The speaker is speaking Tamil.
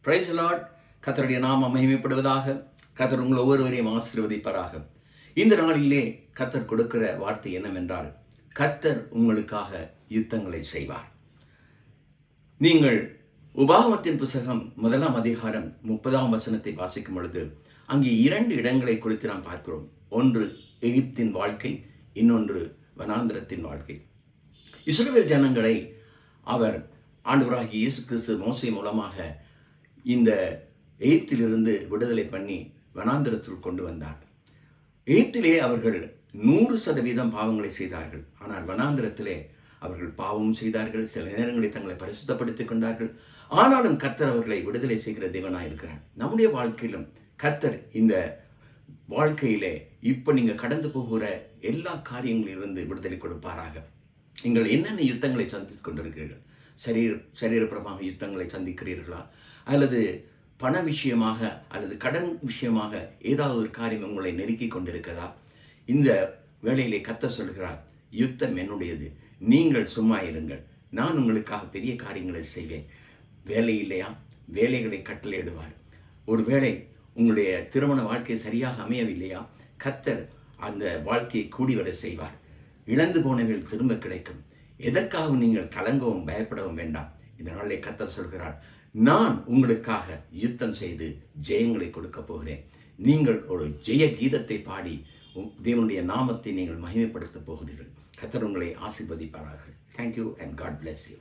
Price Lord. கர்த்தருடைய நாமம் மகிமைப்படுவதாக. கர்த்தர் உங்கள் ஒவ்வொருவரையும் ஆசீர்வதிப்பாராக. இந்த நாளிலே கர்த்தர் கொடுக்கிற வார்த்தை என்னவென்றால், கர்த்தர் உங்களுக்காக யுத்தங்களை செய்வார். நீங்கள் உபாகமத்தின் புத்தகம் 1 அதிகாரம் 30 வசனத்தை வாசிக்கும் பொழுது அங்கே 2 இடங்களை குறித்து நாம் பார்க்கிறோம். ஒன்று எகிப்தின் வாழ்க்கை, இன்னொன்று வனாந்திரத்தின் வாழ்க்கை. இஸ்ரவேல் ஜனங்களை அவர் ஆண்டவராகிய இயேசு கிறிஸ்து மோசே மூலமாக இந்த எகிப்திலிருந்து விடுதலை பண்ணி வனாந்திரத்தில் கொண்டு வந்தார். எகிப்திலே அவர்கள் 100% பாவங்களை செய்தார்கள். ஆனால் வனாந்திரத்திலே அவர்கள் பாவம் செய்தார்கள். சில நேரங்களில் தங்களை பரிசுத்தப்படுத்திக் கொண்டார்கள். ஆனாலும் கர்த்தர் அவர்களை விடுதலை செய்கிற தேவனாய் இருக்கிறார். நம்முடைய வாழ்க்கையிலும் கர்த்தர் இந்த வாழ்க்கையிலே இப்போ நீங்கள் கடந்து போகிற எல்லா காரியங்களிலிருந்து விடுதலை கொடுப்பாராக. நீங்கள் என்னென்ன யுத்தங்களை சந்தித்துக் கொண்டிருக்கிறீர்கள்? சரீரப்பிரமாக யுத்தங்களை சந்திக்கிறீர்களா? அல்லது பண விஷயமாக அல்லது கடன் விஷயமாக ஏதாவது ஒரு காரியம் உங்களை நெருக்கி கொண்டிருக்கிறதா? இந்த வேளையிலே கர்த்தர் சொல்கிறார், யுத்தம் என்னுடையது, நீங்கள் சும்மா இருங்கள், நான் உங்களுக்காக பெரிய காரியங்களை செய்வேன். வேலை இல்லையா? வேலைகளை கட்டளையிடுவார். ஒருவேளை உங்களுடைய திருமண வாழ்க்கை சரியாக அமையவில்லையா? கர்த்தர் அந்த வாழ்க்கையை கூடி வர செய்வார். இழந்து போனவர்கள் திரும்ப கிடைக்கும். எதற்காக நீங்கள் கலங்கவும் பயப்படவும் வேண்டாம். இந்த நாளிலே கர்த்தர் சொல்கிறார், நான் உங்களுக்காக யுத்தம் செய்து ஜெயங்களை கொடுக்க போகிறேன். நீங்கள் ஒரு ஜெய கீதத்தை பாடி தேவனுடைய நாமத்தை நீங்கள் மகிமைப்படுத்த போகிறீர்கள். கர்த்தர் உங்களை ஆசீர்வதிப்பாராக. Thank you and God bless you.